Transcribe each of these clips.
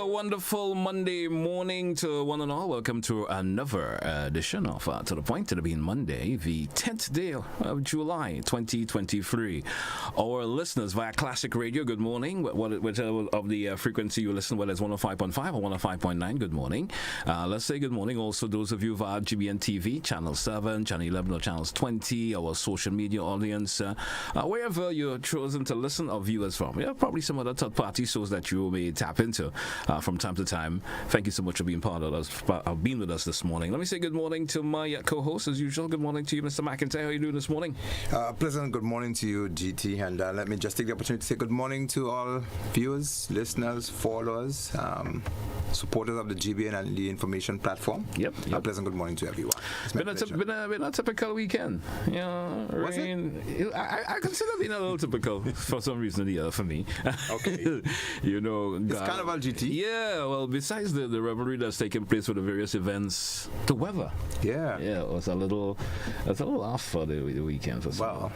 Wonderful Monday morning to one and all. Welcome to another edition of To The Point, to being Monday, the 10th day of July 2023. Our listeners via Classic Radio, good morning. Whichever of the frequency you listen, whether it's 105.5 or 105.9, good morning. Let's say good morning also those of you via GBN TV, Channel 7, Channel 11 or Channels 20, our social media audience, wherever you're chosen to listen or view us from. Yeah, probably some other third-party shows that you may tap into from time to time. Thank you so much for being part of us, being with us this morning. Let me say good morning to my co-host as usual. Good morning to you, Mr. McIntyre. How are you doing this morning? Pleasant good morning to you, GT, and let me just take the opportunity to say good morning to all viewers, listeners, followers, supporters of the GBN and the information platform. Yep. A pleasant good morning to everyone. It's been a typical weekend. Yeah, rain. I consider being a little typical for some reason or the other for me. Okay. You know, it's Carnival, GT. Yeah, well, besides the revelry that's taking place with the various events, the weather. Yeah, it was a little off for the weekend for some. Well,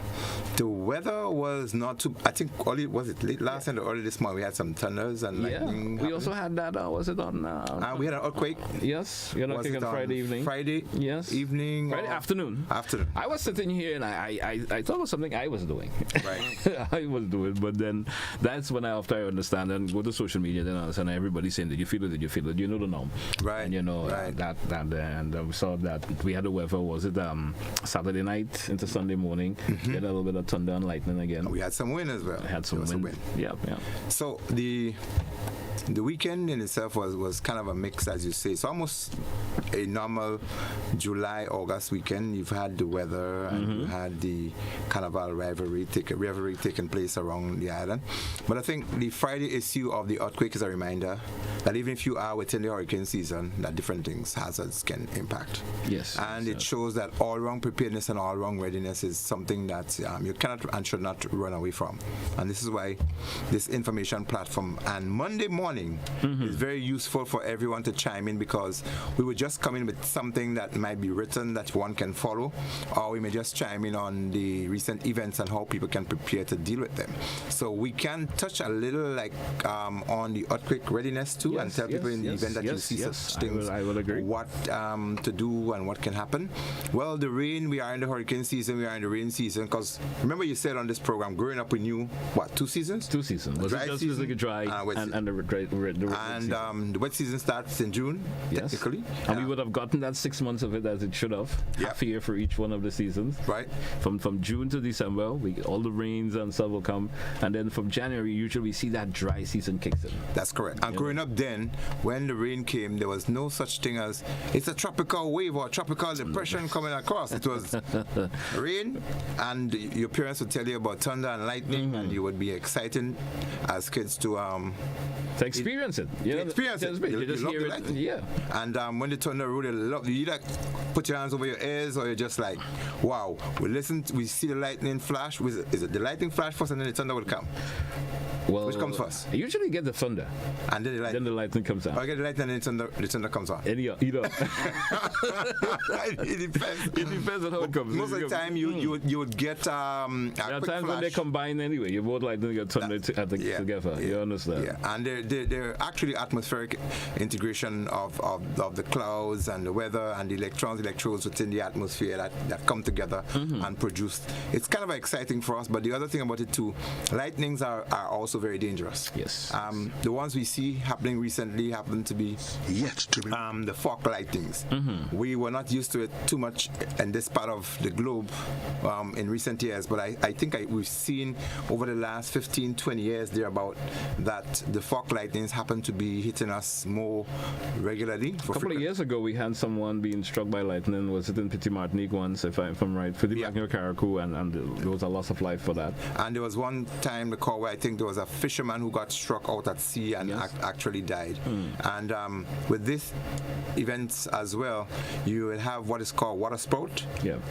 the weather was not too. I think was it late last night or early this month? We had some thunders and lightning. We also had that. Was it on? We had an earthquake. Yes, you know, on Friday evening. Friday. Yes. Evening. Friday afternoon. I was sitting here and I thought it was something I was doing. Right. I was doing, but then that's when after I understand and go to social media, then I understand everybody's saying, did you feel it? Did you feel it? You know the norm. Right. And you know that and we saw that we had the weather. Was it Saturday night into Sunday morning? Mm-hmm. We had a little bit of thunder and lightning again. We had some wind as well. Wind. Yeah. So the weekend in itself was kind of a mix, as you say. It's almost a normal July, August weekend. You've had the weather and you had the Carnival revelry taking place around the island. But I think the Friday issue of the earthquake is a reminder that even if you are within the hurricane season, that different things, hazards can impact. Yes. And it shows that all-round preparedness and all-round readiness is something that you cannot and should not run away from. And this is why this information platform and Monday morning is very useful for everyone to chime in, because we would just come in with something that might be written that one can follow, or we may just chime in on the recent events and how people can prepare to deal with them. So we can touch a little on the earthquake readiness too, and tell people in the event that you see such things, I will agree. what to do and what can happen. Well, the rain, we are in the hurricane season, we are in the rain season, because remember you said on this program, growing up we knew, what, 2 seasons? 2 seasons. Was dry it just season, dry and the wet season starts in June, technically. And we would have gotten that 6 months of it as it should have, half a year for each one of the seasons. Right. From June to December, all the rains and stuff will come, and then from January, usually we see that dry season kicks in. That's correct. And growing up then, when the rain came, there was no such thing as it's a tropical wave or a tropical depression coming across. It was rain, and your parents would tell you about thunder and lightning, and you would be excited as kids to experience it. You just hear it. Yeah. And when the thunder rolled, you like put your hands over your ears, or you're just like, wow. We see the lightning flash. Is it the lightning flash first, and then the thunder will come? Well, which comes first? I usually get the thunder, and then the lightning comes out. I get the lightning, and then the thunder comes on. Either. It depends. It depends on how it comes. Most of the time, you would get there are times flash. when they combine anyway. You both lightning and thunder together. You understand? Yeah, and they're actually atmospheric integration of the clouds and the weather and the electrodes within the atmosphere that come together and produce. It's kind of exciting for us, but the other thing about it too, lightnings are also very dangerous. Yes. The ones we see happening recently happen to be the fog lightnings. We were not used to it too much in this part of the globe in recent years, but I think we've seen over the last 15-20 years thereabout that the fog lightnings happen to be hitting us more regularly. A couple of years ago, we had someone being struck by lightning. Was it in Petit Martinique once, if I'm right? Petit Martinique, Caracou, and there was a loss of life for that. And there was one time, the call where I think there was a fisherman who got struck out at sea and actually died. And with this events as well, you will have what is called water spout.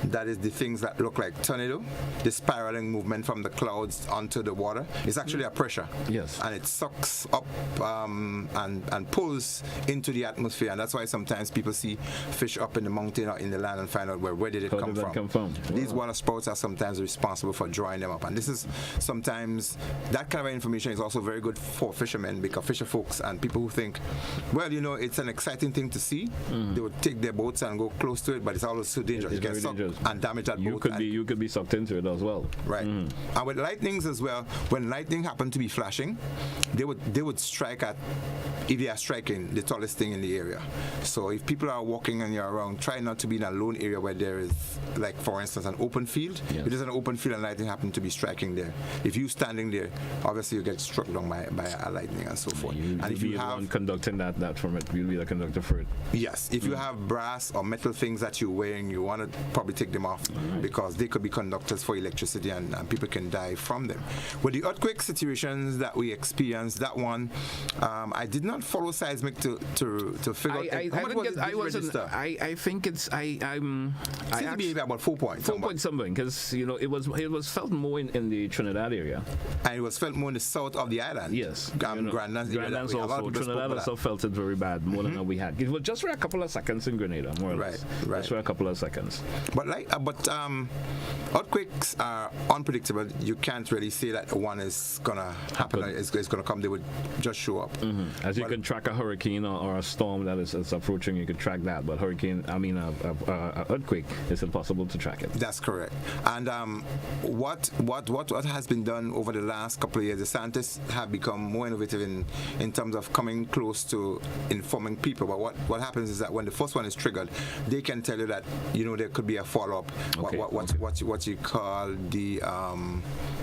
That is the things that look like tornado, the spiraling movement from the clouds onto the water. It's actually a pressure. And it sucks up and pulls into the atmosphere, and that's why sometimes people see fish up in the mountain or in the land and find out where did it come from. These water spouts are sometimes responsible for drawing them up, and this is sometimes that kind of information is also very good for fishermen, because fisher folks and people who think, well, you know, it's an exciting thing to see, they would take their boats and go close to it, but it's always too dangerous. You get sucked and damage that boat. You could be sucked into it as well. And with lightnings as well, when lightning happened to be flashing, they would strike at, if they are striking, the tallest thing in the area. So if people are walking and you're around, try not to be in a lone area where there is, like for instance, an open field. If there's an open field and lightning happen to be striking there, if you standing there, obviously you get struck down by a lightning and so forth. And if you have conducting that from it, you'll be the conductor for it. Yes, if you have brass or metal things that you're wearing, you want to probably take them off, because they could be conductors for electricity, and people can die from them. With the earthquake situations that we experienced, that one, I did not follow seismic to figure out. I think it's seems to be about 4 points. 4 point something, because you know it was felt more in the Trinidad area, and it was felt more in the south of the island. Grandlands also. Trinidad also felt it very bad, more than we had. It was just for a couple of seconds in Grenada, more or less. Just for a couple of seconds. But earthquakes are unpredictable. You can't really say that one is gonna happen. It's gonna come. They would just show up. As you can track a hurricane or a storm that is approaching, you can track that. But earthquake, it's impossible to track it. That's correct. And what has been done over the last couple of years, the scientists have become more innovative in terms of coming close to informing people. But what happens is that when the first one is triggered, they can tell you that, you know, there could be a follow-up. What you call the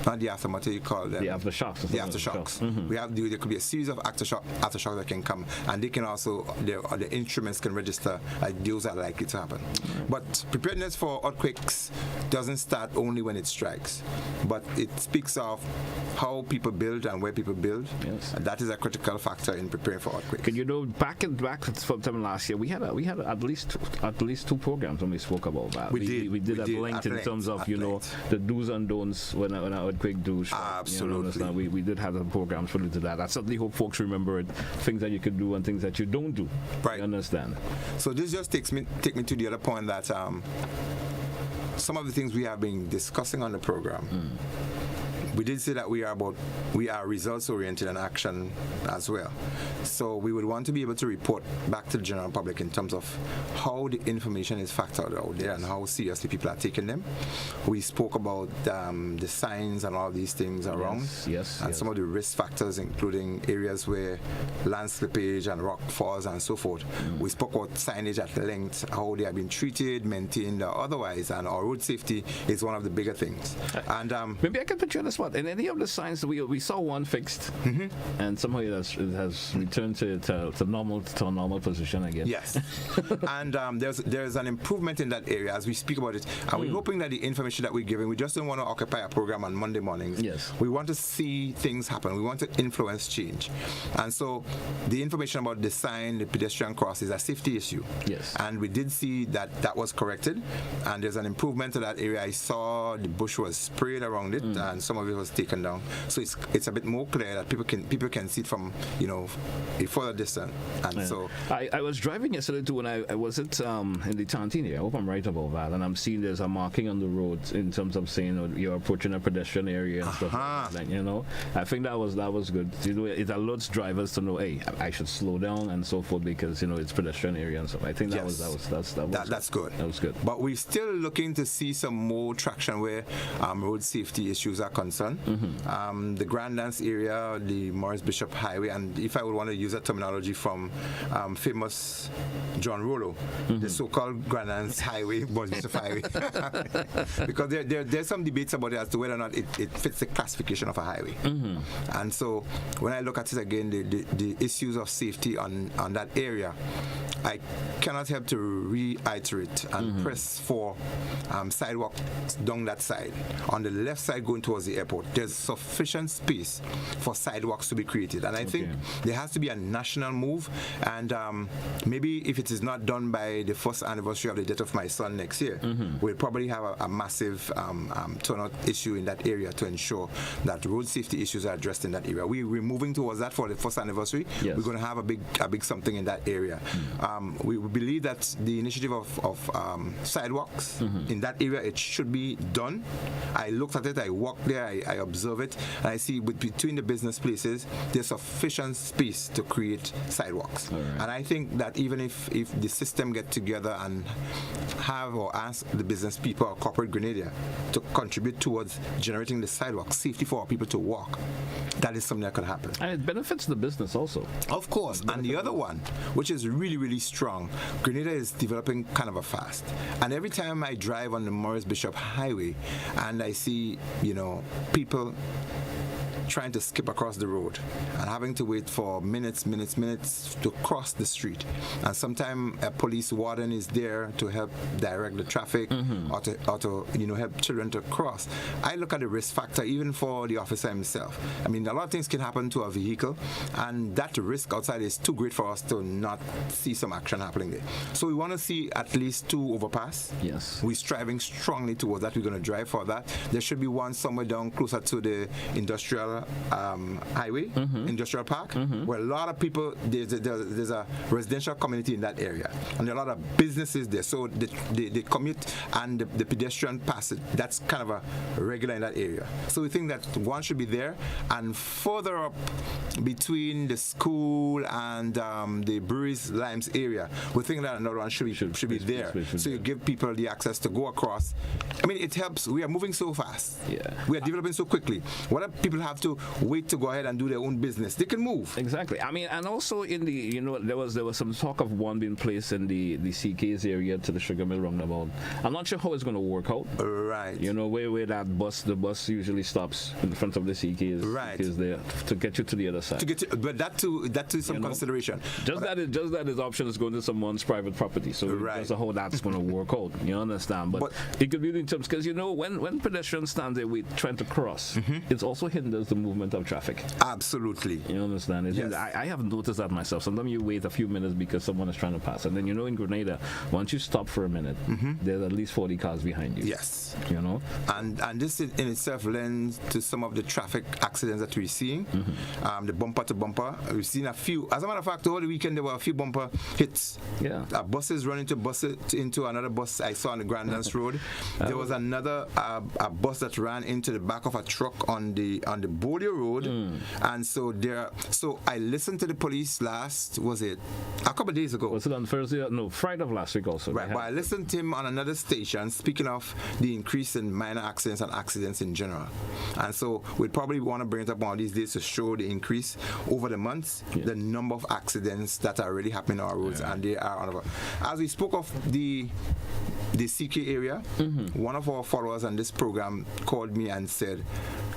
not the aftermath, you call them the aftershocks. The aftershocks. There could be a series of aftershocks that can come, and they can also the instruments can register those are likely to happen. But preparedness for earthquakes doesn't start only when it strikes, but it speaks of how people build and where people build. And that is a critical factor in preparing for earthquakes. Can you know back sometime last year we had at least two programs when we spoke about that. We did at length in terms of the do's and don'ts when an earthquake do strike. Absolutely. We did have the programs for that. I certainly hope folks remember it, things that you can do and things that you don't do. Right. You understand? So this just take me to the other point that some of the things we have been discussing on the program. We did say that we are results oriented and action as well. So we would want to be able to report back to the general public in terms of how the information is factored out there and how seriously people are taking them. We spoke about the signs and all these things around, and some of the risk factors, including areas where land slippage and rock falls and so forth. We spoke about signage at length, how they have been treated, maintained, or otherwise, and our road safety is one of the bigger things. And maybe I can put you on the spot. In any of the signs, we saw one fixed, and somehow it has returned to a normal position again. Yes, and there's an improvement in that area as we speak about it, and we're hoping that the information that we're giving, we just don't want to occupy a program on Monday mornings. Yes, we want to see things happen. We want to influence change, and so the information about the sign, the pedestrian cross, is a safety issue. Yes, and we did see that was corrected, and there's an improvement to that area. I saw the bush was sprayed around it, and some of it was taken down, so it's a bit more clear that people can see it from a further distance. And so I was driving yesterday too, when I was in the Tantini. I hope I'm right about that, and I'm seeing there's a marking on the road in terms of saying you're approaching a pedestrian area and stuff like that. I think that was good. It alerts drivers to know, hey, I should slow down and so forth, because it's pedestrian area and stuff. I think that's good. That was good. But we're still looking to see some more traction where road safety issues are concerned. The Grandlands area, the Morris Bishop Highway, and if I would want to use a terminology from famous John Rollo, the so-called Grandlands Highway, Morris Bishop Highway, because there's some debates about it as to whether or not it fits the classification of a highway. And so when I look at it again, the issues of safety on that area I cannot help to reiterate and press for sidewalks down that side. On the left side going towards the airport, there's sufficient space for sidewalks to be created. And I think there has to be a national move. And maybe if it is not done by the first anniversary of the death of my son next year, we'll probably have a massive turnout issue in that area to ensure that road safety issues are addressed in that area. We're moving towards that for the first anniversary. We're going to have a big something in that area. We believe that the initiative of sidewalks in that area, it should be done. I looked at it, I walked there, I observe it, and I see between the business places, there's sufficient space to create sidewalks. And I think that even if the system get together and have or ask the business people or corporate Grenada to contribute towards generating the sidewalk safety for our people to walk, that is something that could happen. And it benefits the business also. Of course. And the other one, which is really, really strong, Grenada is developing kind of a fast. And every time I drive on the Morris Bishop Highway and I see, people trying to skip across the road and having to wait for minutes to cross the street. And sometimes a police warden is there to help direct the traffic or to help children to cross. I look at the risk factor even for the officer himself. I mean, a lot of things can happen to a vehicle, and that risk outside is too great for us to not see some action happening there. So we want to see at least 2 overpass. Yes. We're striving strongly towards that. We're going to drive for that. There should be one somewhere down closer to the industrial highway, industrial park, where a lot of people, there's a residential community in that area, and there are a lot of businesses there. So the commute and the pedestrian passage, that's kind of a regular in that area. So we think that one should be there, and further up between the school and the breweries Limes area, we think that another one should be there. So you give people the access to go across. I mean, it helps. We are moving so fast. We are developing so quickly. What if people have to wait to go ahead and do their own business? They can move. Exactly. I mean, and also in the, there was some talk of one being placed in the CK's area to the Sugar Mill roundabout. I'm not sure how it's going to work out. Right. Where the bus usually stops in front of the CK's. Right. Is there to get you to the other side. But that too is some consideration. Just that his option is going to someone's private property. So that's how that's going to work out. You understand? But it could be in terms, because when pedestrians stand there trying to cross, it also hinders the movement of traffic. Absolutely. You understand? Yes. I have noticed that myself. Sometimes you wait a few minutes because someone is trying to pass, and then in Grenada, once you stop for a minute, there's at least 40 cars behind you. Yes. And this in itself lends to some of the traffic accidents that we're seeing. The bumper to bumper, we've seen a few. As a matter of fact, over the weekend there were a few bumper hits. Yeah. Buses running into another bus I saw on the Grand Dance Road. There was another a bus that ran into the back of a truck on the Boulder Road, and so I listened to the police was it a couple of days ago? Was it on Thursday? No, Friday of last week also. Right, but I listened to him on another station speaking of the increase in minor accidents and accidents in general, and so we'd probably want to bring it up one of these days to show the increase over the months, the number of accidents that are really happening on our roads, and they are on. As we spoke of the CK area, one of our followers on this program called me and said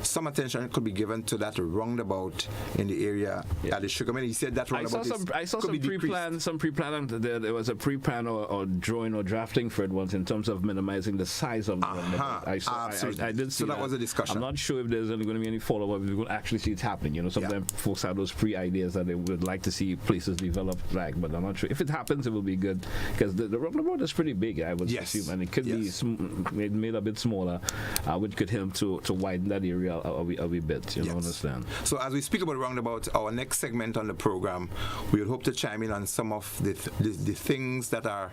some attention could be given to that roundabout in the area at the Sugar Mill. He said that roundabout I saw some pre-plan. There was a pre-plan or drawing or drafting for it once in terms of minimizing the size of the roundabout. I did see so that was a discussion. I'm not sure if there's going to be any follow-up. We're going to actually see it happening. Sometimes folks have those pre-ideas that they would like to see places developed, but I'm not sure. If it happens, it will be good, because the roundabout is pretty big, I would assume, and it could be made a bit smaller, which could help to widen that area a wee bit. Understand? So as we speak about roundabout, our next segment on the program, we would hope to chime in on some of the things that are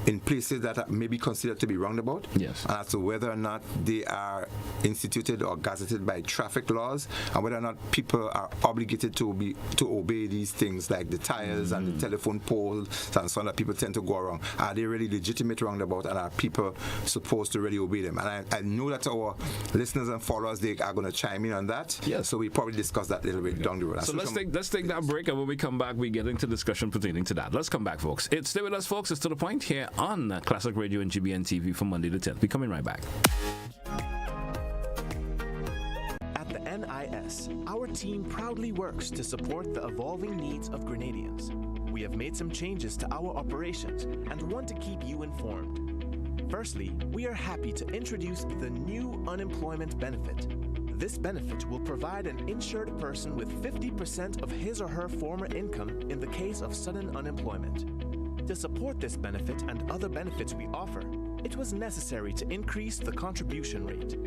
in places that are maybe considered to be roundabout, and as to whether or not they are instituted or gazetted by traffic laws, and whether or not people are obligated to obey these things, like the tires and the telephone poles and so on that people tend to go around. Are they really legitimate roundabout, and are people supposed to really obey them? And I know that our listeners and followers, they are going to chime in on that. So we probably discuss that a little bit down the road. So let's take that break, and when we come back, we get into discussion pertaining to that. Let's come back, folks. Stay with us, folks. It's To The Point here on Classic Radio and GBN TV for Monday the 10th. We're coming right back. At the NIS, our team proudly works to support the evolving needs of Grenadians. we have made some changes to our operations and want to keep you informed. Firstly, we are happy to introduce the new unemployment benefit. This benefit will provide an insured person with 50% of his or her former income in the case of sudden unemployment. To support this benefit and other benefits we offer, it was necessary to increase the contribution rate.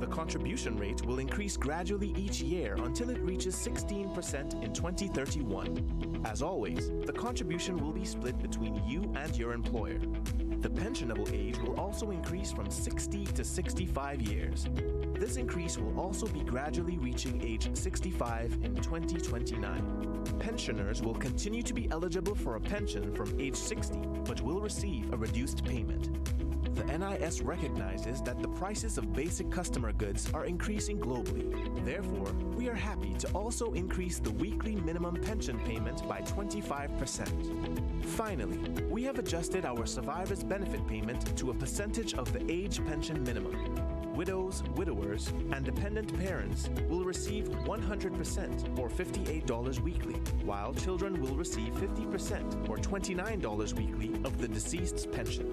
The contribution rate will increase gradually each year until it reaches 16% in 2031. As always, the contribution will be split between you and your employer. The pensionable age will also increase from 60 to 65 years. This increase will also be gradually reaching age 65 in 2029. Pensioners will continue to be eligible for a pension from age 60, but will receive a reduced payment. The NIS recognizes that the prices of basic customer goods are increasing globally. Therefore, we are happy to also increase the weekly minimum pension payment by 25%. Finally, we have adjusted our survivor's benefit payment to a percentage of the age pension minimum. Widows, widowers, and dependent parents will receive 100% or $58 weekly, while children will receive 50% or $29 weekly of the deceased's pension.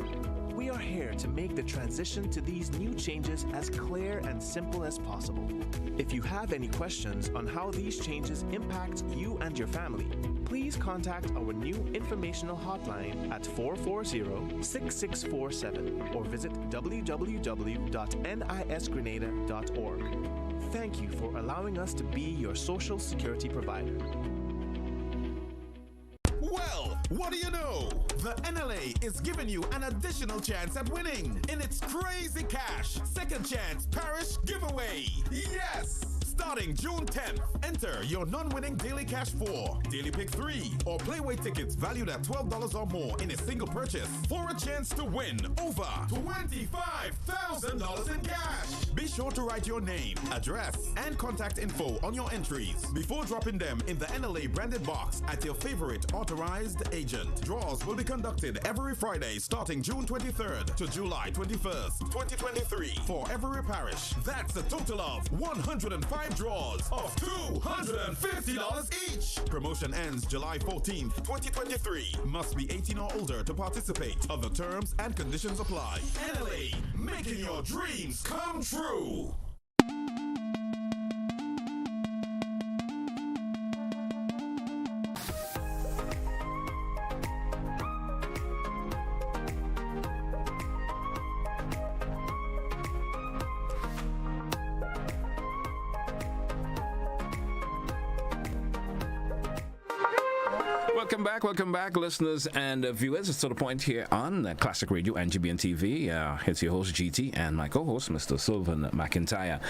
We are here to make the transition to these new changes as clear and simple as possible. If you have any questions on how these changes impact you and your family, please contact our new informational hotline at 440-6647 or visit www.nisgrenada.org. Thank you for allowing us to be your social security provider. Well, what do you know? The NLA is giving you an additional chance at winning in its Crazy Cash Second Chance Parish Giveaway. Yes! Starting June 10th, enter your non-winning Daily Cash 4, Daily Pick 3, or Playway tickets valued at $12 or more in a single purchase for a chance to win over $25,000 in cash. Be sure to write your name, address, and contact info on your entries before dropping them in the NLA branded box at your favorite authorized agent. Draws will be conducted every Friday starting June 23rd to July 21st, 2023 for every parish. That's a total of 105 draws of $250 each. Promotion ends July 14th, 2023. Must be 18 or older to participate. Other terms and conditions apply. NLA, making your dreams come true. Welcome back, listeners and viewers. It's to the point here on Classic Radio and GBN TV. It's your host, GT, and my co-host, Mr. Sylvan McIntyre.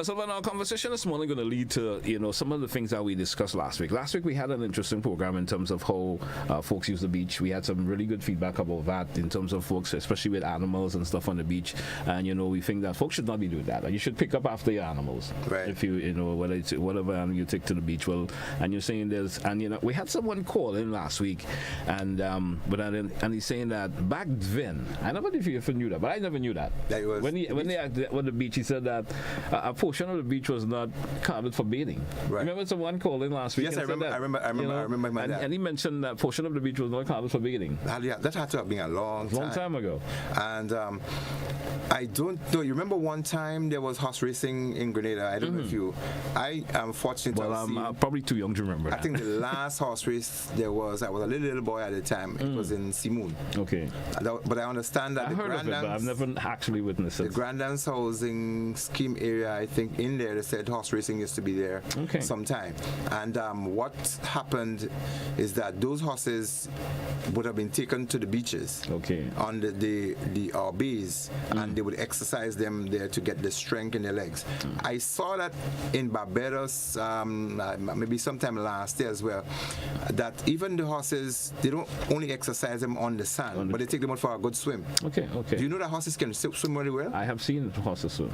Sylvan, our conversation this morning going to lead to, some of the things that we discussed last week. Last week, we had an interesting program in terms of how folks use the beach. We had some really good feedback about that in terms of folks, especially with animals and stuff on the beach. And, we think that folks should not be doing that. You should pick up after your animals. Right. If you, whether it's whatever animal you take to the beach. Well, and you're saying there's, and, we had someone call in last week, and he's saying that back then, I don't know if you knew that, but I never knew that. When they asked on the beach, he said that a portion of the beach was not carved for bathing. Right. Remember someone called in last week? Yes, I remember my dad. And he mentioned that portion of the beach was not carved for bathing. That had to have been a long time ago. And I don't know. You remember one time there was horse racing in Grenada? I don't know if you. I am fortunate. Well, I'm probably too young to remember. I think the last horse race there was, I was a little boy at the time. It was in Simoon. Okay. But I understand that I heard of it, but I've never actually witnessed it. The Grandlands housing scheme area, I think in there, they said horse racing used to be there sometime. And what happened is that those horses would have been taken to the beaches on the RBs, and they would exercise them there to get the strength in their legs. I saw that in Barbados maybe sometime last year as well, that even the horses, they don't only exercise them on the sand, but they take them out for a good swim. Okay. Do you know that horses can swim very well? I have seen horses swim.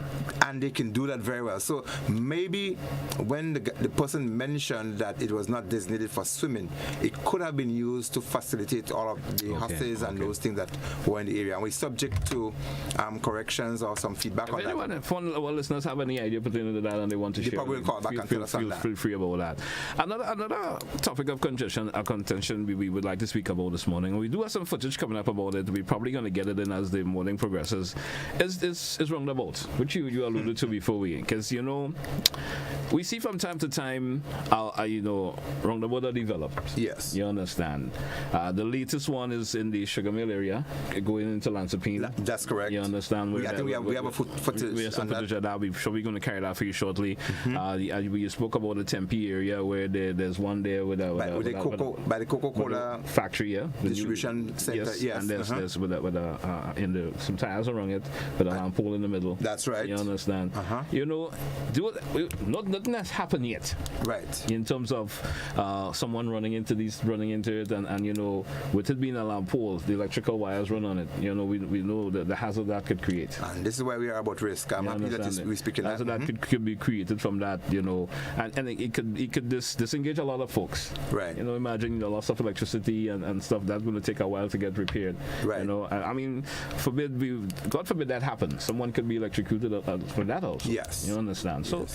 And they can do that very well. So maybe when the person mentioned that it was not designated for swimming, it could have been used to facilitate all of the horses and those things that were in the area. And we're subject to corrections or some feedback on that. If our listeners have any idea pertaining to that and they want to share, probably will call back and tell us on that. Feel free about that. Another topic of contention a contention we would like to speak about this morning. We do have some footage coming up about it. We're probably going to get it in as the morning progresses. Is roundabout, which you alluded to before because we see from time to time, roundabout are developed. Yes. You understand. The latest one is in the Sugar Mill area, going into Lansopine. That's correct. You understand. I think we have a footage. We have some footage of that. We're sure we're going to carry that for you shortly. We spoke about the Tempe area where there's one there by the Coca-Cola factory, distribution center. Yes. And there's some tires around it with a lamp pole in the middle. That's right. You understand. Nothing has happened yet. Right. In terms of someone running into it, and with it being a lamp pole, the electrical wires run on it. We know the hazard that could create. And this is why we are about risk. I'm happy that we're speaking hazard that could be created from that. And it could disengage a lot of folks. Right. Imagine the loss of electricity and stuff that's going to take a while to get repaired. Right. I mean, God forbid that happens. Someone could be electrocuted for that also. Yes. You understand? So,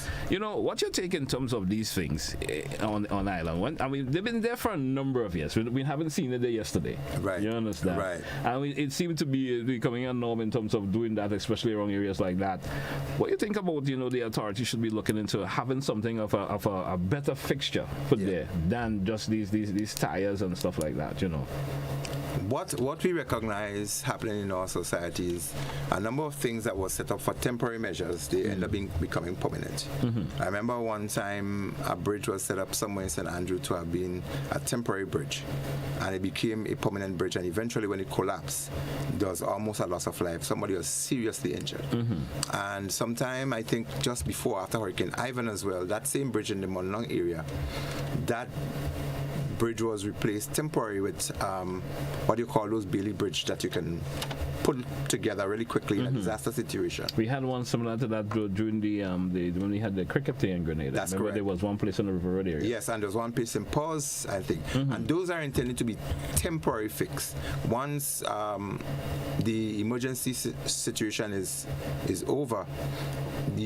what's your take in terms of these things on island? They've been there for a number of years. We haven't seen it there yesterday. Right. You understand? Right. It seemed to be becoming a norm in terms of doing that, especially around areas like that. What do you think about, the authority should be looking into having something of a better fixture put there than just these tires and stuff like that, What we recognize happening in our society is a number of things that were set up for temporary measures, they end up becoming permanent. I remember one time a bridge was set up somewhere in St. Andrew to have been a temporary bridge, and it became a permanent bridge, and eventually when it collapsed, there was almost a loss of life. Somebody was seriously injured. And sometime, I think just before, after Hurricane Ivan as well, that same bridge in the Monlong area, that bridge was replaced temporarily with what do you call those Bailey bridge that you can put together really quickly in a disaster situation. We had one similar to that during when we had the cricket day in Grenada. That's Remember correct. There was one place in the River Road area. Yes, and there's one place in Pause, I think. And those are intended to be temporary fix. Once the emergency situation is over,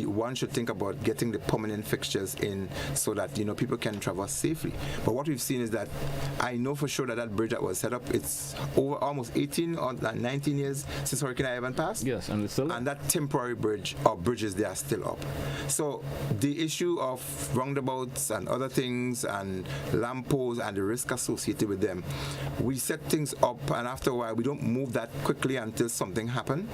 one should think about getting the permanent fixtures in so that people can traverse safely. But what we've seen is that I know for sure that bridge that was set up, it's over almost 18 or 19 years since Hurricane Ivan passed. Yes, and it's still up. And that temporary bridge or bridges, they are still up. So the issue of roundabouts and other things and lamp poles and the risk associated with them, we set things up, and after a while we don't move that quickly until something happens,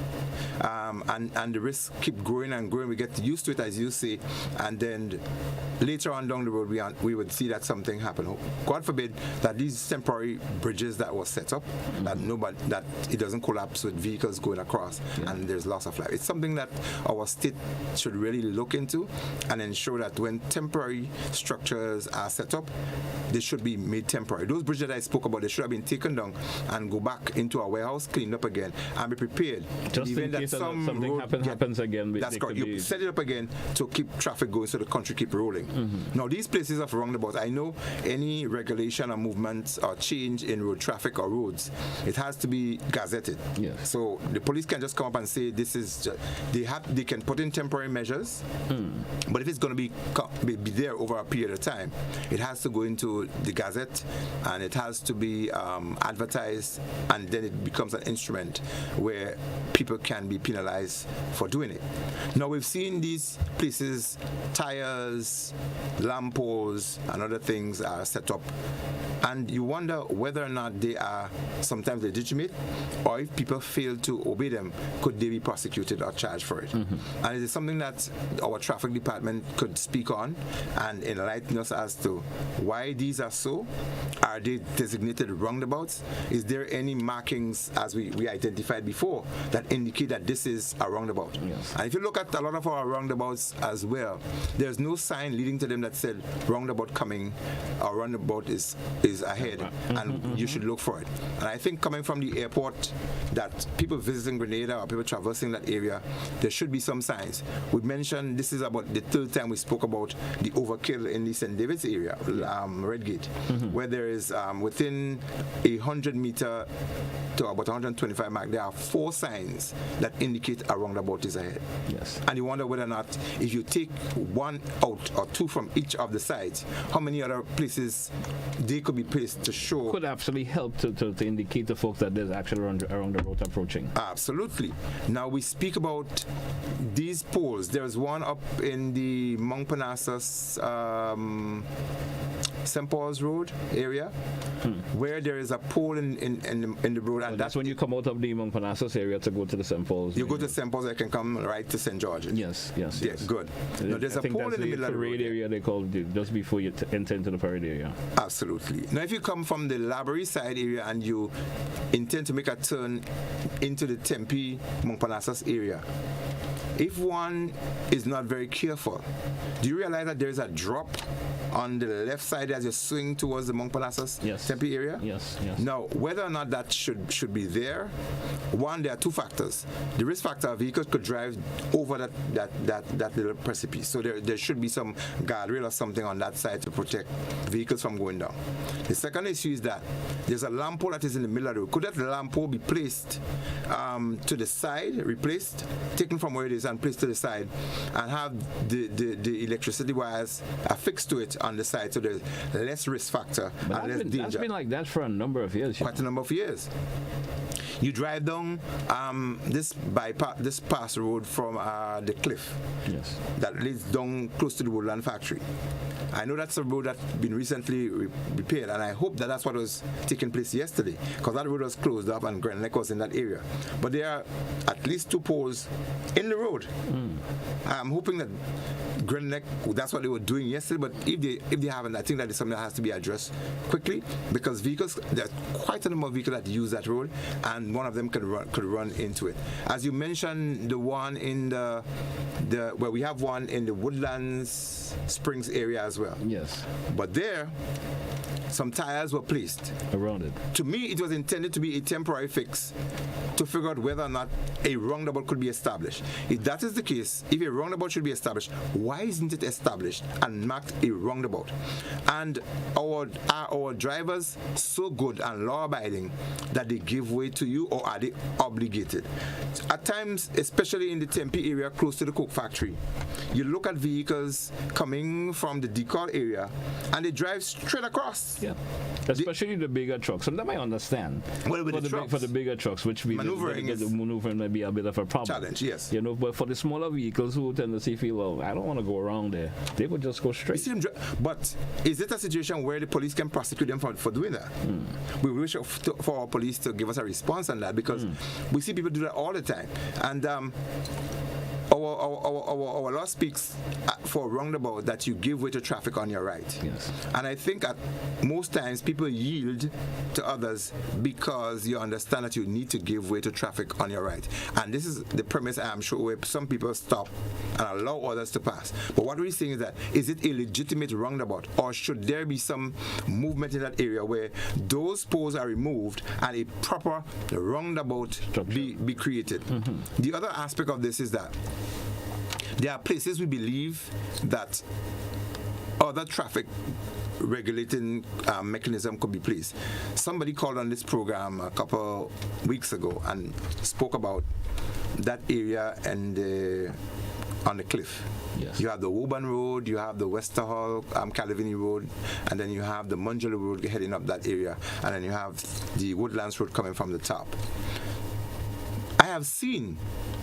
and the risks keep growing and growing. We get used to it, as you say, and then later on down the road we would see that something happen. God forbid that these temporary bridges that was set up, that it doesn't collapse with vehicles going across and there's loss of life. It's something that our state should really look into and ensure that when temporary structures are set up, they should be made temporary. Those bridges that I spoke about, they should have been taken down and go back into a warehouse, cleaned up again, and be prepared. Just in case something happens again. That's correct. You set it up again to keep traffic going so the country keep rolling. Now, these places of roundabouts, I know any regulation or movement or change in road traffic or roads, it has to be gazetted. Yes. So the police can just come up and say this is they can put in temporary measures, but if it's going to be there over a period of time, it has to go into the gazette and it has to be advertised, and then it becomes an instrument where people can be penalized for doing it. Now, we've seen these places, tires, lamp poles and other things are set up, and you wonder whether or not they are sometimes legitimate, or if people fail to obey them, could they be prosecuted or charged for it? And it is something that our traffic department could speak on and enlighten us as to why these are so. Are they designated roundabouts? Is there any markings, as we identified before, that indicate that this is a roundabout? Yes. And if you look at a lot of our roundabouts as well, there's no sign leading to them that said roundabout coming or roundabout is ahead, and you should look for it. And I think coming from the airport, that people visiting Grenada or people traversing that area, there should be some signs. We mentioned this is about the third time we spoke about the overkill in the St. David's area, Redgate, where there is within 100-meter to about 125 mark, there are 4 signs that indicate a roundabout is ahead. Yes. And you wonder whether or not, if you take one out or 2 from each of the sides, how many other places they could be placed to show. Could actually help to indicate to folks that there's actually around the road approaching. Absolutely. Now we speak about these poles. There's one up in the Mount Parnassus, St. Paul's Road area, where there is a pole in the road, and that's when you come out of the Mount Parnassus area to go to the St. Paul's. You go to St. Paul's, I can come right to St. George's. Yes. Good. Now there's a pole in the middle of the road. Area they call it just before you enter into the parade area. Absolutely. Now if you come from the Library side area and you intend to make a turn into the Tempe Mount Parnassus area, if one is not very careful, do you realize that there's a drop on the left side as you swing towards the Mount Parnassus Tempe area? Yes. Now, whether or not that should be there, one, there are two factors. The risk factor, vehicles could drive over that little precipice. So there should be some guardrail or something on that side to protect vehicles from going down. The second issue is that there's a lamp pole that is in the middle of the road. Could that lamp pole be placed to the side, replaced, taken from where it is and placed to the side, and have the electricity wires affixed to it on the side, so there's less risk factor and less danger. That's been like that for a number of years. Quite a number of years. You drive down this pass road from the cliff that leads down close to the Woodland factory. I know that's a road that's been recently repaired, and I hope that that's what was taking place yesterday, because that road was closed up and Grand Lake was in that area. But there are at least two poles in the road. I'm hoping that Grand Lake, that's what they were doing yesterday, but if they haven't, I think that is something that has to be addressed quickly, because vehicles, there's quite a number of vehicles that use that road, and one of them could run into it. As you mentioned, the one in where we have one in the Woodlands Springs area as well. Yes. But there, some tires were placed around it. To me, it was intended to be a temporary fix to figure out whether or not a roundabout could be established. If that is the case, if a roundabout should be established, why isn't it established and marked a roundabout? And are our drivers so good and law-abiding that they give way to you, or are they obligated? At times, especially in the Tempe area close to the Coke factory, you look at vehicles coming from the Decal area and they drive straight across. Yeah, especially the bigger trucks. So that I understand. Well, with for the bigger trucks, which we maneuvering may be a bit of a problem. Challenge, yes. You know, but for the smaller vehicles who tend to feel, well, I don't want to go around there, they would just go straight. But is it a situation where the police can prosecute them for doing that? We wish for our police to give us a response on that, because we see people do that all the time. And our law speaks for roundabout that you give way to traffic on your right. Yes. And I think at most times people yield to others because you understand that you need to give way to traffic on your right. And this is the premise, I'm sure, where some people stop and allow others to pass. But what we're saying is that, is it a legitimate roundabout, or should there be some movement in that area where those poles are removed and a proper roundabout be created? The other aspect of this is that there are places we believe that other traffic regulating mechanism could be placed. Somebody called on this program a couple weeks ago and spoke about that area and on the cliff. Yes. You have the Woburn Road, you have the Westerhall, Calavini Road, and then you have the Munjalo Road heading up that area, and then you have the Woodlands Road coming from the top. I have seen,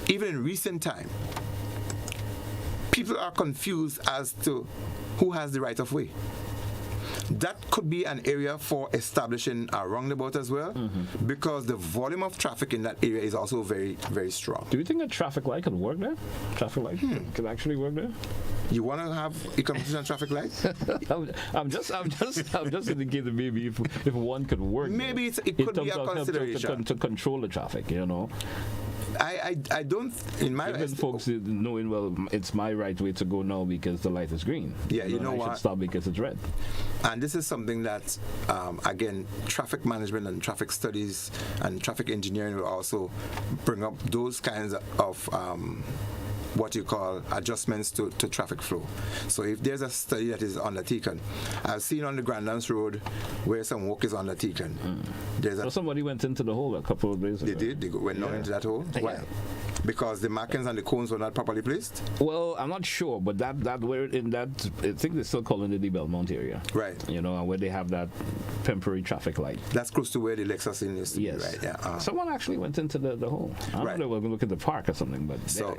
even in recent time, people are confused as to who has the right of way. That could be an area for establishing a roundabout as well, because the volume of traffic in that area is also very, very strong. Do you think a traffic light could work there? Traffic light could actually work there? You want to have a conversation on traffic light? I'm just indicating maybe if one could work. Maybe it could be a consideration to control the traffic. You know. I don't, in my even folks knowing, well, it's my right way to go now because the light is green. Yeah, you know I what? should stop because it's red. And this is something that, again, traffic management and traffic studies and traffic engineering will also bring up those kinds of what you call adjustments to traffic flow. So if there's a study that is undertaken, I've seen on the Grandlands Road where some work is undertaken. So somebody went into the hole a couple of days ago. They did? They went down into that hole? Why? because the markings and the cones were not properly placed? Well, I'm not sure, but that where in that, I think they're still calling it the Belmont area. Right. You know, where they have that temporary traffic light. That's close to where the Lexus Inn is. Yes. Right. Yeah. Someone actually went into the hole. I don't know if they were going to look at the park or something, but So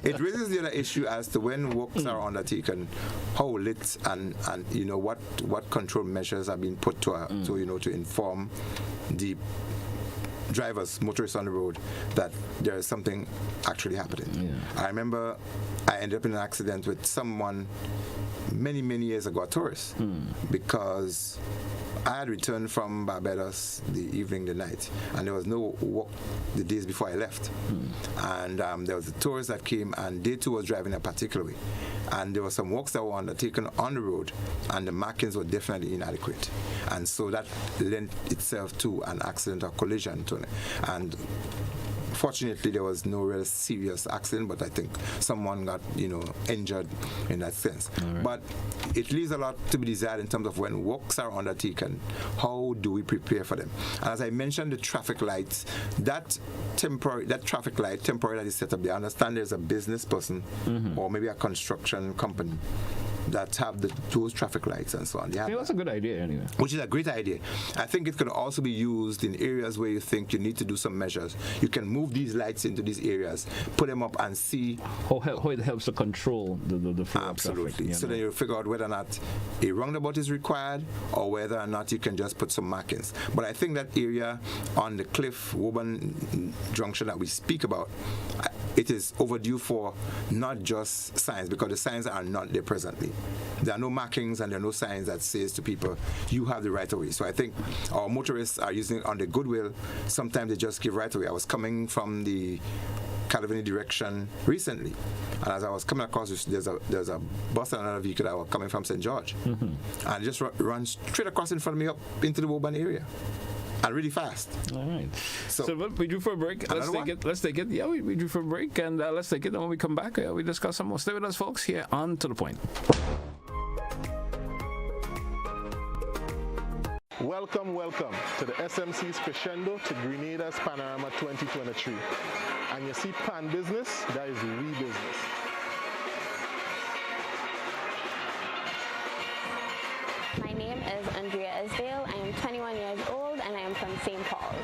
it raises the other issue as to when works are undertaken, how lit and you know what control measures are being put to to inform the drivers, motorists on the road, that there is something actually happening. Yeah. I remember I ended up in an accident with someone many years ago, a tourist, because I had returned from Barbados the night, and there was no walk the days before I left. And there was a tourist that came, and they too was driving a particular way. And there were some walks that were undertaken on the road, and the markings were definitely inadequate. And so that lent itself to an accident or collision. And fortunately, there was no real serious accident, but I think someone got, injured in that sense. Right. But it leaves a lot to be desired in terms of when works are undertaken, how do we prepare for them? And as I mentioned, the traffic lights, that traffic light temporary that is set up there, I understand there's a business person or maybe a construction company that have those traffic lights and so on. That's a good idea anyway. Which is a great idea. I think it can also be used in areas where you think you need to do some measures. You can move these lights into these areas, put them up and see how it helps to control the flow absolutely. of traffic. So then you figure out whether or not a roundabout is required or whether or not you can just put some markings. But I think that area on the Cliff Woburn junction that we speak about, it is overdue for not just signs, because the signs are not there presently. There are no markings and there are no signs that says to people, you have the right of way. So I think our motorists are using it on the goodwill. Sometimes they just give right of way. I was coming from the Calavini direction recently, and as I was coming across, there's a bus and another vehicle that were coming from St. George, and it just runs straight across in front of me up into the Woburn area. And really fast. All right. So we drew for a break. Let's take it. Yeah, we drew for a break, and let's take it. And when we come back, we discuss some more. Stay with us, folks, here on To The Point. Welcome to the SMC's Crescendo to Grenada's Panorama 2023. And you see pan business, that is we business. My name is Andrea Esdale. I am 21 years old and I am from St. Paul's.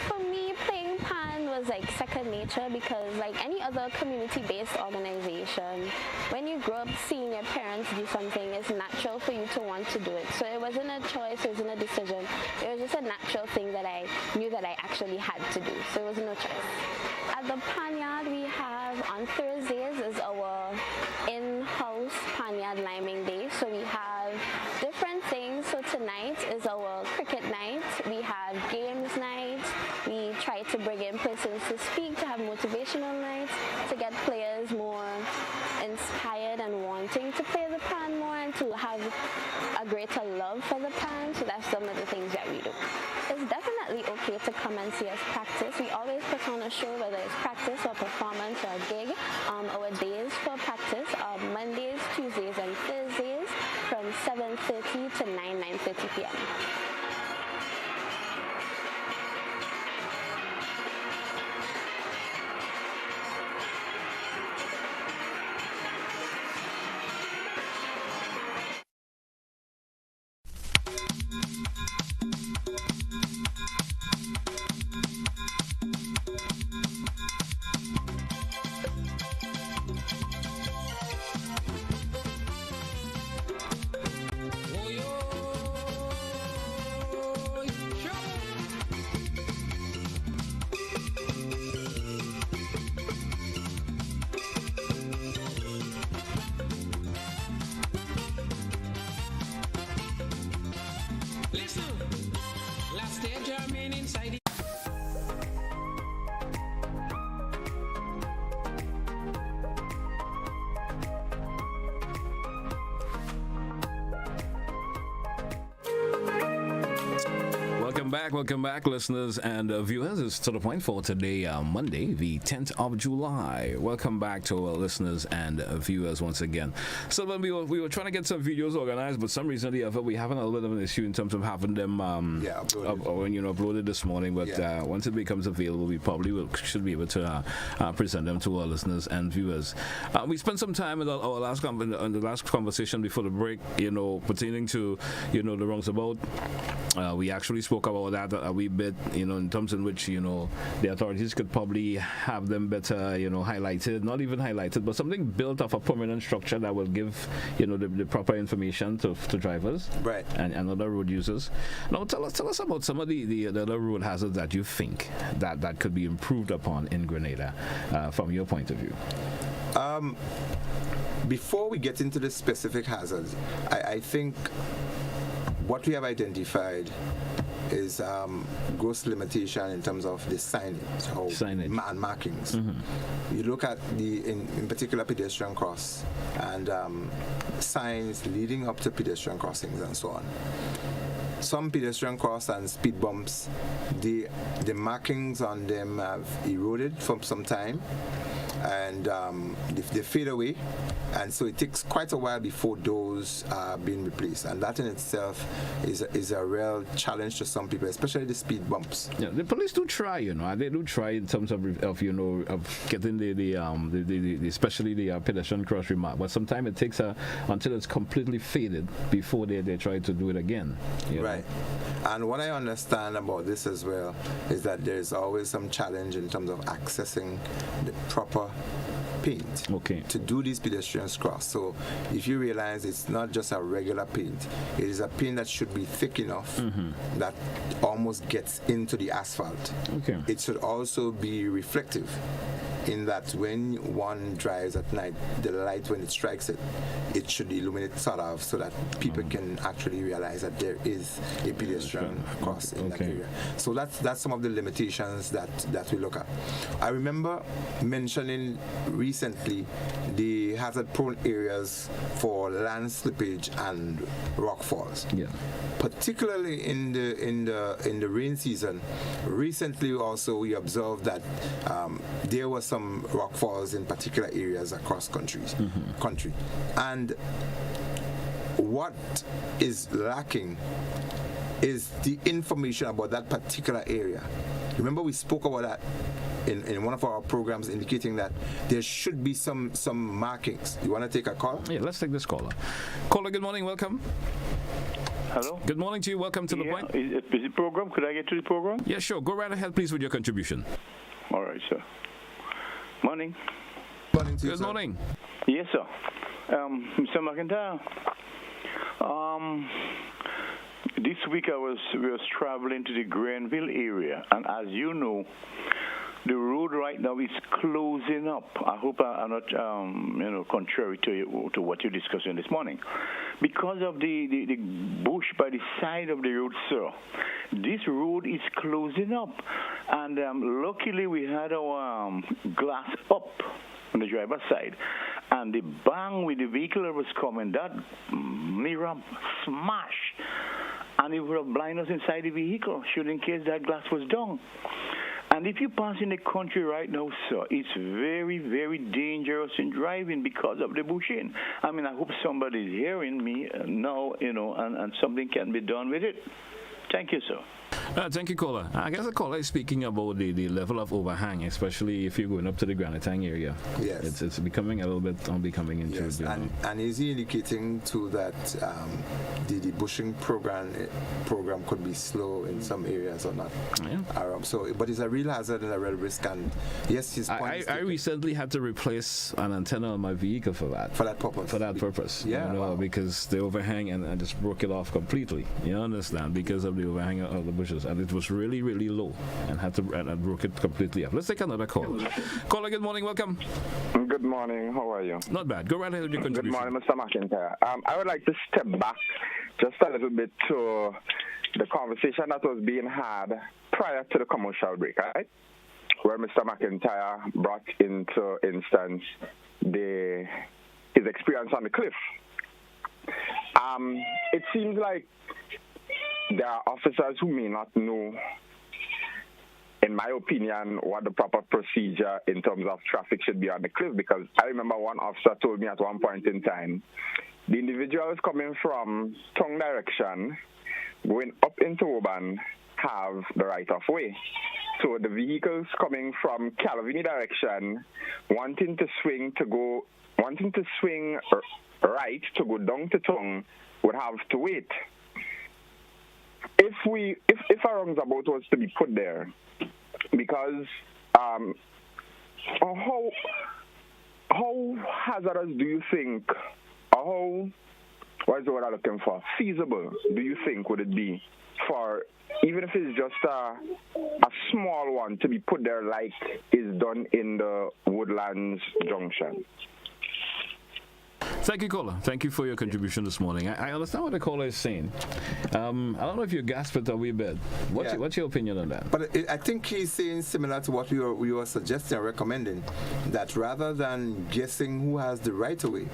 For me, playing pan was like second nature because like any other community-based organization, when you grow up seeing your parents do something, it's natural for you to want to do it. So it wasn't a choice, it wasn't a decision. It was just a natural thing that I knew that I actually had to do. So it was no choice. At the pan yard we have on Thursdays is our in-house pan yard liming day. So we have different things. So tonight is our cricket night. We have games night. We try to bring in persons to speak, to have motivational nights, to get players more inspired and wanting to play the pan more and to have a greater love for the pan. So that's some of the things that we do. It's definitely okay to come and see us practice. We always put on a show, whether it's practice or performance or a gig. Our days for practice are Mondays, Tuesdays, and Thursdays from 7:30 to 9:30 p.m. Welcome back, listeners and viewers. It's To The Point for today, Monday, the 10th of July. Welcome back to our listeners and viewers once again. Sylvan, we were trying to get some videos organized, but some reason or the other, we having a little bit of an issue in terms of having them uploaded this morning. But once it becomes available, we probably should be able to present them to our listeners and viewers. We spent some time in the last conversation before the break, pertaining to, the wrongs about. We actually spoke about that a wee bit, in terms in which, the authorities could probably have them better, highlighted, not even highlighted, but something built of a permanent structure that will give, the proper information to drivers, right, and other road users. Now, tell us about some of the other road hazards that you think that could be improved upon in Grenada, from your point of view. Before we get into the specific hazards, I think what we have identified is gross limitation in terms of the signage and markings. Mm-hmm. You look at in particular pedestrian cross and signs leading up to pedestrian crossings and so on. Some pedestrian cross and speed bumps, the markings on them have eroded for some time, and they fade away, and so it takes quite a while before those are being replaced, and that in itself is a real challenge to some people, especially the speed bumps. Yeah, the police do try, they do try in terms of getting the especially the pedestrian cross remark, but sometimes it takes until it's completely faded before they try to do it again. Right. And what I understand about this as well is that there's always some challenge in terms of accessing the proper paint to do these pedestrians cross. So if you realize it's not just a regular paint, it is a paint that should be thick enough that almost gets into the asphalt. It should also be reflective, in that when one drives at night, the light, when it strikes it, it should illuminate sort of, so that people can actually realize that there is a pedestrian cross in that area. So that's some of the limitations that we look at. I remember mentioning recently the hazard-prone areas for land slippage and rock falls. Particularly in the rain season. Recently also we observed that there was some rock falls in particular areas across country. And what is lacking is the information about that particular area. Remember, we spoke about that in one of our programs, indicating that there should be some markings. You want to take a call? Yeah, let's take this caller. Caller, good morning, welcome. Hello? Good morning to you, welcome to The Point. Is it program? Could I get to the program? Yeah, sure. Go right ahead, please, with your contribution. All right, sir. Morning. Morning to you, Good sir. morning. Yes, sir. Mr. McIntyre, this week we was traveling to the Grenville area, and as you know, the road right now is closing up. I hope I'm not, contrary to what you're discussing this morning. Because of the bush by the side of the road, sir, this road is closing up. And luckily we had our glass up on the driver's side. And the bang with the vehicle that was coming, that mirror smashed. And it would have blinded us inside the vehicle, should in case that glass was down. And if you pass in the country right now, sir, it's very, very dangerous in driving because of the bushing. I mean, I hope somebody's hearing me now, and something can be done with it. Thank you, sir. Thank you, caller. I guess the caller is speaking about the level of overhang, especially if you're going up to the Granatang area. Yes. It's becoming a little bit unbecoming in Yes, and is he indicating too that the bushing program could be slow in some areas or not? Yeah. But it's a real hazard and a real risk, and yes, his point is I recently had to replace an antenna on my vehicle for that. For that purpose. Yeah. Because the overhang, and I just broke it off completely. You understand? Because of the overhang of the bushes, and it was really, really low, and I broke it completely off. Let's take another call. Caller, good morning, welcome. Good morning, how are you? Not bad. Go right ahead with your contribution. Good morning, Mr. McIntyre. I would like to step back just a little bit to the conversation that was being had prior to the commercial break, right? Where Mr. McIntyre brought into instance his experience on the cliff. It seems like there are officers who may not know, in my opinion, what the proper procedure in terms of traffic should be on the cliff, because I remember one officer told me at one point in time, the individuals coming from Tongue direction, going up into Oban, have the right of way. So the vehicles coming from Calvini direction, wanting to swing right to go down to Tongue, would have to wait. If a roundabout was to be put there, because how hazardous do you think, or what is the word I'm looking for, feasible do you think would it be for, even if it's just a small one, to be put there like is done in the Woodlands Junction? Thank you, caller. Thank you for your contribution this morning. I understand what the caller is saying. I don't know if you gasped it a wee bit. What's your opinion on that? But I think he's saying similar to what we were suggesting or recommending, that rather than guessing who has the right of way,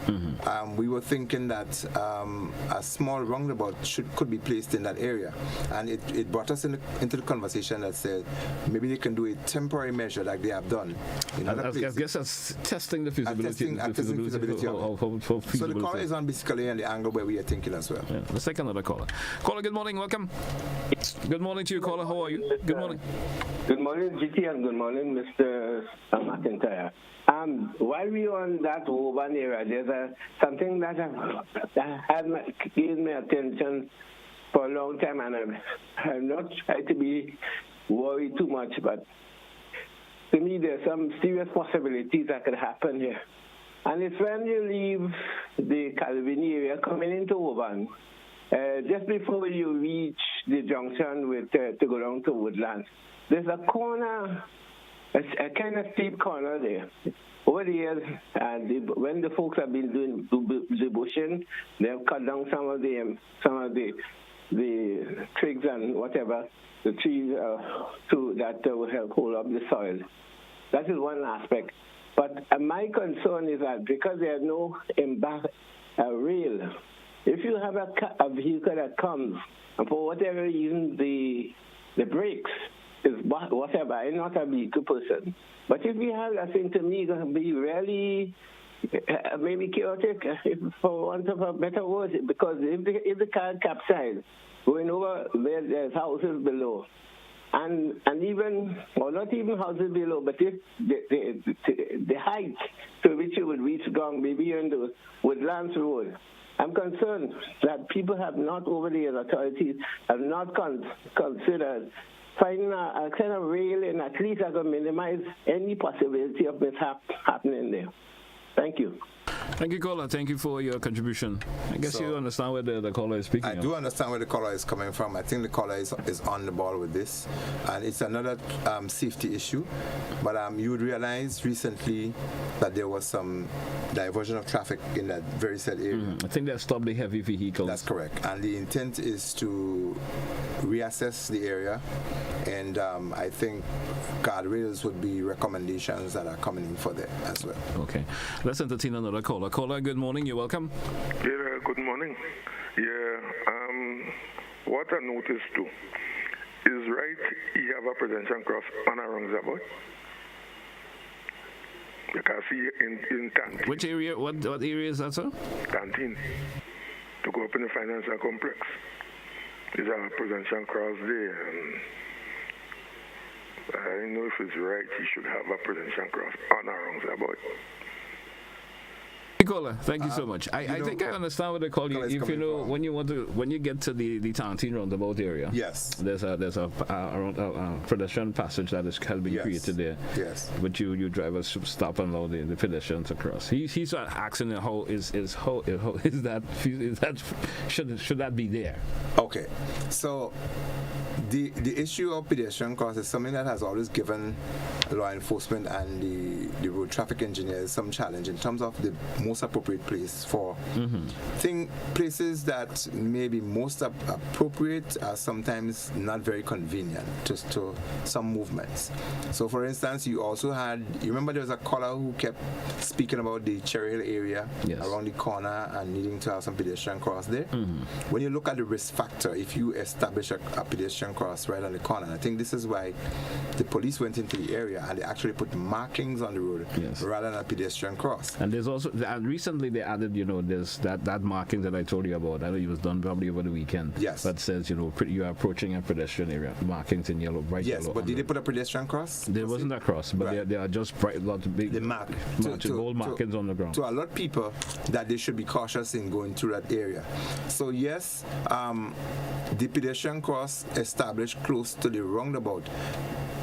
we were thinking that a small roundabout could be placed in that area. And it brought us into the conversation that said maybe they can do a temporary measure like they have done in other places. I guess that's testing the feasibility. So the caller is on basically on the angle where we are thinking as well. Yeah, let's take another caller. Caller, good morning, welcome. Good morning to you, caller. How are you? Good morning. Good morning, GT, and good morning, Mr. McIntyre. While we are on that urban area, there's something that has given me attention for a long time, and I'm not trying to be worried too much, but to me there's some serious possibilities that could happen here. And it's when you leave the Calvini area coming into Oban, just before you reach the junction with to go down to Woodlands, there's a corner, a kind of steep corner there. Over the years, when the folks have been doing the bushing, they have cut down some of the twigs and whatever, the trees that will help hold up the soil. That is one aspect. But my concern is that because there's no rail, if you have a vehicle that comes, and for whatever reason the brakes is whatever, I'm not a vehicle person, but if you have that thing, to me, it's going to be really maybe chaotic, for want of a better word, because if the car capsizes, going over where there's houses below, and even, or not even houses below, but if the height to which you would reach ground, maybe in the Woodlands Road, I'm concerned that people have not, over the years, authorities have not considered finding a kind of railing, at least that can minimize any possibility of mishap happening there. Thank you. Thank you, caller. Thank you for your contribution. I guess you understand where the caller is speaking. I do understand where the caller is coming from. I think the caller is on the ball with this. And it's another safety issue. But you would realize recently that there was some diversion of traffic in that very said area. I think they stopped the heavy vehicles. That's correct. And the intent is to reassess the area. And I think guardrails would be recommendations that are coming in for that as well. Okay. Let's entertain another caller. Caller, good morning. You're welcome. Yeah, good morning. What I noticed too is right, you have a presidential cross on a roundabout. You can see in Canteen. Which area? What area is that, sir? Canteen. To go up in the financial complex. There's a presidential cross there. And I don't know if it's right, you should have a presidential cross on a roundabout. Caller, thank you so much. I think I understand what they call you. If you know when you get to the Tantin roundabout area, yes, there's a pedestrian passage that has been created there. Yes, but you drivers should stop and allow the pedestrians to cross. He's asking how should that be there? Okay, so the issue of pedestrian cross is something that has always given law enforcement and the road traffic engineers some challenge in terms of the most appropriate place for places that may be most appropriate are sometimes not very convenient to some movements. So for instance, you remember there was a caller who kept speaking about the Cherry Hill area around the corner and needing to have some pedestrian cross there. When you look at the risk factor, if you establish a pedestrian cross right on the corner, I think this is why the police went into the area and they actually put markings on the road rather than a pedestrian cross. And there's also, and recently they added, there's that marking that I told you about. I know it was done probably over the weekend. Yes. That says, you are approaching a pedestrian area. Markings in yellow, bright yellow. Yes, but did they put a pedestrian cross? There wasn't a cross, but they are just bright, lots of big gold markings on the ground. To alert people that they should be cautious in going through that area. So yes, the pedestrian cross established close to the roundabout,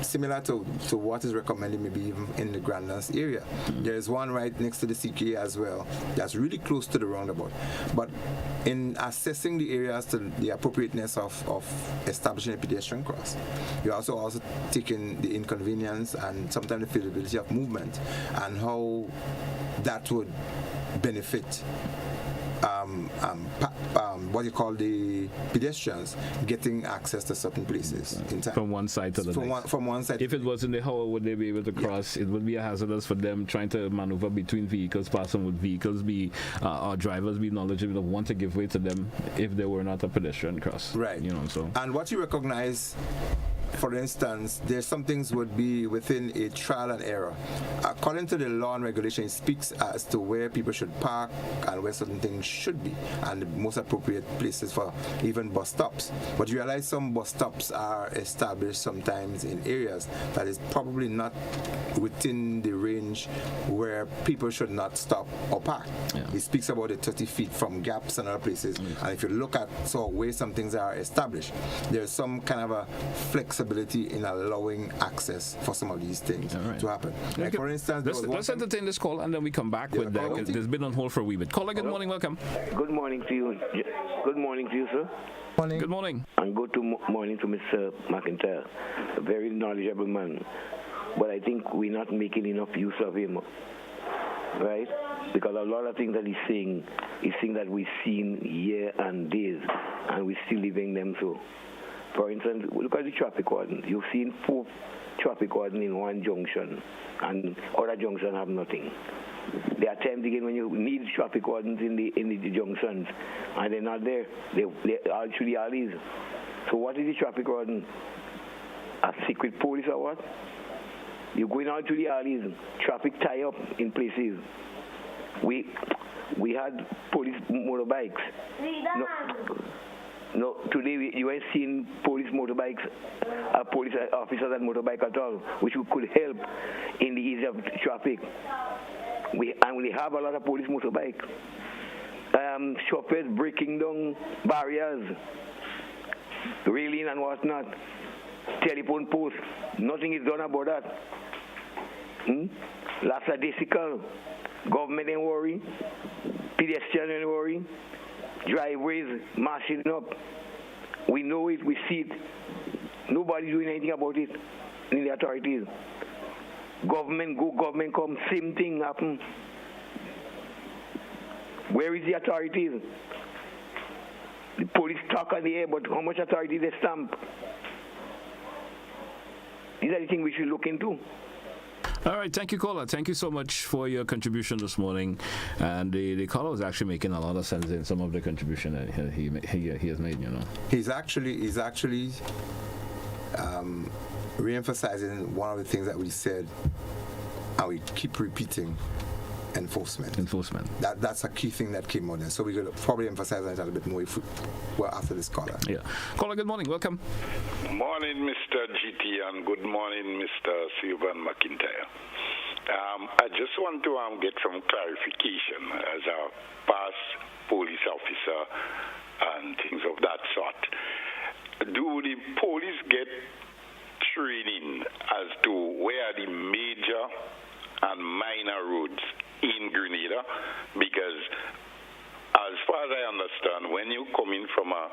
similar to what is recommended maybe even in the Grandlands area. There is one right next to the CK as well that's really close to the roundabout. But in assessing the areas to the appropriateness of establishing a pedestrian cross, you're also taking the inconvenience and sometimes the feasibility of movement and how that would benefit what you call the pedestrians getting access to certain places in time. From one side to the next. From one side. If it was in the hole, would they be able to cross? It would be a hazardous for them trying to maneuver between vehicles, passing with vehicles, or drivers be knowledgeable of want to give way to them if there were not a pedestrian cross. Right. So. And what you recognize, for instance, there's some things would be within a trial and error. According to the law and regulation, it speaks as to where people should park and where certain things should be, and the most appropriate places for even bus stops. But you realize some bus stops are established sometimes in areas that is probably not within the range where people should not stop or park. It speaks about the 30 feet from gaps and other places. And if you look at where some things are established, there's some kind of a flexibility in allowing access for some of these things to happen. Like for instance, let's entertain this call and then we come back with that. It's been on hold for a wee bit. Caller, good morning, welcome. Good morning to you. Good morning to you, sir. Morning. Good morning. And good morning to Mr. McIntyre, a very knowledgeable man. But I think we're not making enough use of him, right? Because a lot of things that he's saying is things that we've seen year and days, and we're still living them so. For instance, look at the traffic warden. You've seen 4 traffic wardens in one junction, and other junctions have nothing. There are times again when you need traffic wardens in the junctions, and they're not there. They're actually alleys. So what is the traffic warden? A secret police or what? You're going out to the alleys, traffic tie up in places. We had police motorbikes. No, today you ain't seen police motorbikes, police officers and motorbike at all, which could help in the ease of traffic. We have a lot of police motorbike. Chauffeurs breaking down barriers, railing and whatnot. Telephone posts, nothing is done about that. Lackadaisical. Government ain't worry. Pedestrians ain't worry. Driveways mashing up. We know it, we see it. Nobody doing anything about it in the authorities. Government go, government come, same thing happen. Where is the authorities? The police talk on the air, but how much authority they stamp? These are the things we should look into. All right, thank you, caller. Thank you so much for your contribution this morning. And the caller was actually making a lot of sense in some of the contribution that he has made. He's actually re-emphasizing one of the things that we said, and we keep repeating. Enforcement. That's a key thing that came on there. So we're going to probably emphasize that a little bit more after this caller. Yeah. Caller, good morning. Welcome. Morning, Mr. GT, and good morning, Mr. Sylvan McIntyre. I just want to get some clarification as a past police officer and things of that sort. Do the police get training as to where the major and minor roads in Grenada? Because as far as I understand, when you come in from a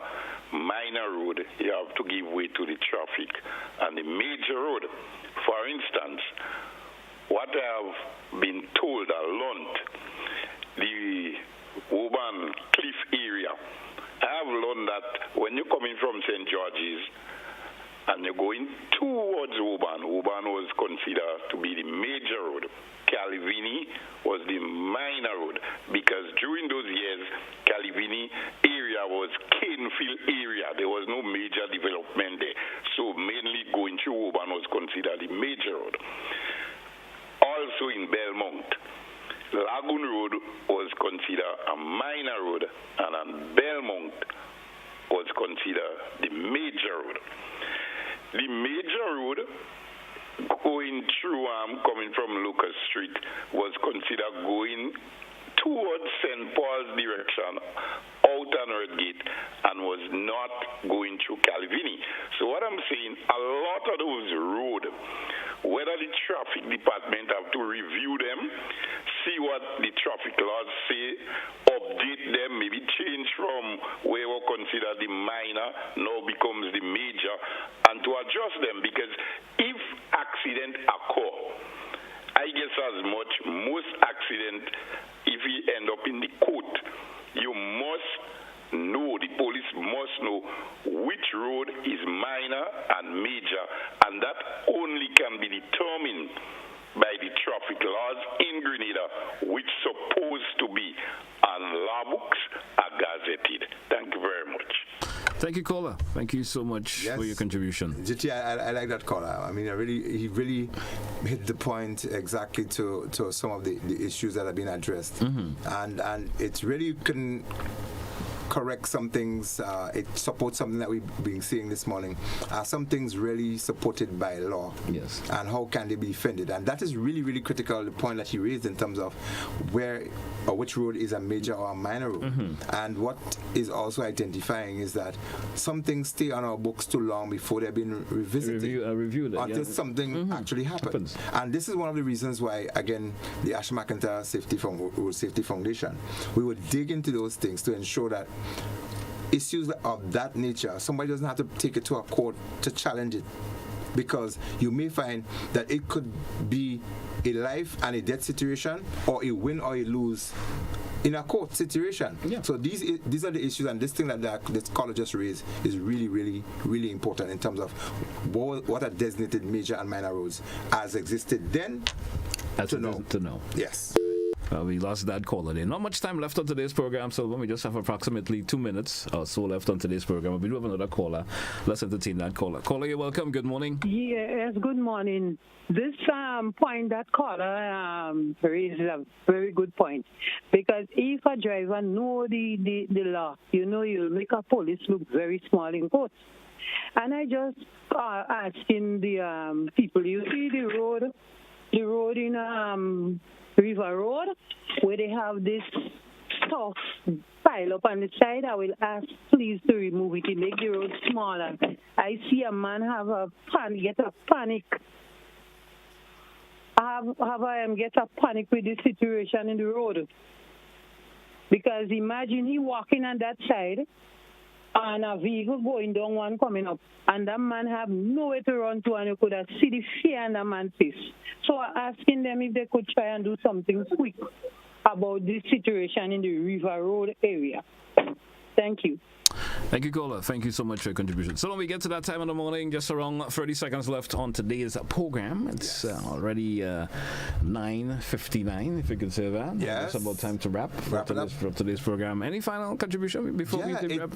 minor road, you have to give way to the traffic. And the major road, for instance, what I have been told a lot the Woburn Cliff area. I have learned that when you're coming from St. George's and you're going towards Woburn, Woburn was considered to be the major road. Calvini was the minor road because during those years, Calvini area was Canefield area. There was no major development there. So mainly going through Woburn was considered the major road. Also in Belmont, Lagoon Road was considered a minor road, and Belmont was considered the major road. The major road going through coming from Lucas Street was considered going towards St. Paul's direction out on Red Gate and was not going through Calvini. So what I'm saying, a lot of those roads, whether the traffic department have to review them, see what the traffic laws say, update them, maybe change from where we consider the minor now becomes the major, and to adjust them, because if accident occur, I guess as much most accident, if we end up in the court, you must know, the police must know which road is minor and major, and that only can be determined by the traffic laws in Grenada, which supposed to be on law books are gazetted. Thank you very much. Thank you, caller. Thank you so much for your contribution. GT, I like that caller. I mean, he really hit the point exactly to some of the issues that have been addressed, and it really can correct some things. It supports something that we've been seeing this morning. Some things really supported by law. Yes. And how can they be defended? And that is really, really critical, the point that he raised in terms of where or which road is a major or a minor road. And what is also identifying is that some things stay on our books too long before they've been revisited. Reviewed until something actually happens. And this is one of the reasons why, again, the Ashley McIntyre Road Safety Foundation, we would dig into those things to ensure that issues of that nature, somebody doesn't have to take it to a court to challenge it, because you may find that it could be a life and a death situation, or a win or a lose in a court situation. So these are the issues, and this thing that this caller just raised is really, really, really important in terms of what are designated major and minor roads as existed then to know. Yes. We lost that caller there. Not much time left on today's program, so we just have approximately 2 minutes or so left on today's program. We do have another caller. Let's entertain that caller. Caller, you're welcome. Good morning. Yes, good morning. This point that caller raised a very good point, because if a driver know the law, you'll make a police look very small in court. And I just asking the people, you see the road in River Road, where they have this stuff pile up on the side. I will ask please to remove it. It make the road smaller. I see a man get a panic with the situation in the road. Because imagine he walking on that side and a vehicle going down, one coming up, and that man have nowhere to run to, and you could have see the fear in that man's face. So I'm asking them if they could try and do something quick about this situation in the River Road area. Thank you. Thank you, caller. Thank you so much for your contribution. So when we get to that time of the morning, just around 30 seconds left on today's program. It's already 9:59, if you could say that. Yes. It's about time to wrap up today's program. Any final contribution before we wrap?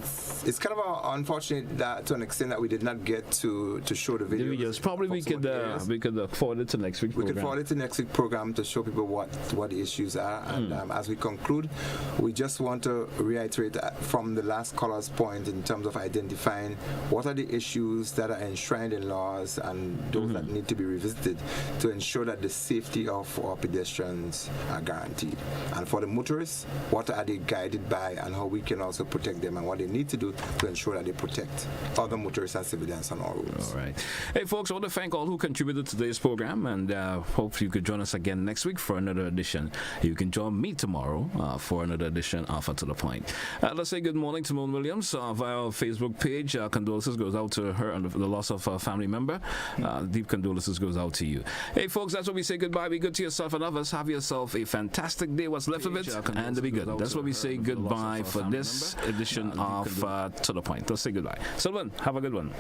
It's kind of unfortunate that to an extent that we did not get to show the videos. Probably we could forward it to next week's program. We could forward it to next week's program to show people what the issues are. And as we conclude, we just want to reiterate from the last caller's point in terms of identifying what are the issues that are enshrined in laws and those that need to be revisited to ensure that the safety of our pedestrians are guaranteed. And for the motorists, what are they guided by, and how we can also protect them, and what they need to do to ensure that they protect other motorists and civilians on our roads. All right. Hey, folks, I want to thank all who contributed to today's program, and hope you could join us again next week for another edition. You can join me tomorrow for another edition of To The Point. Let's say good morning to Moon Williams via our Facebook page. Condolences goes out to her on the loss of a family member. Deep condolences goes out to you. Hey, folks, that's what we say goodbye. Be good to yourself and others. Have yourself a fantastic day. What's left of it, and be good. That's what we say goodbye for this edition of To The Point. Let's say goodbye. Sylvan, have a good one.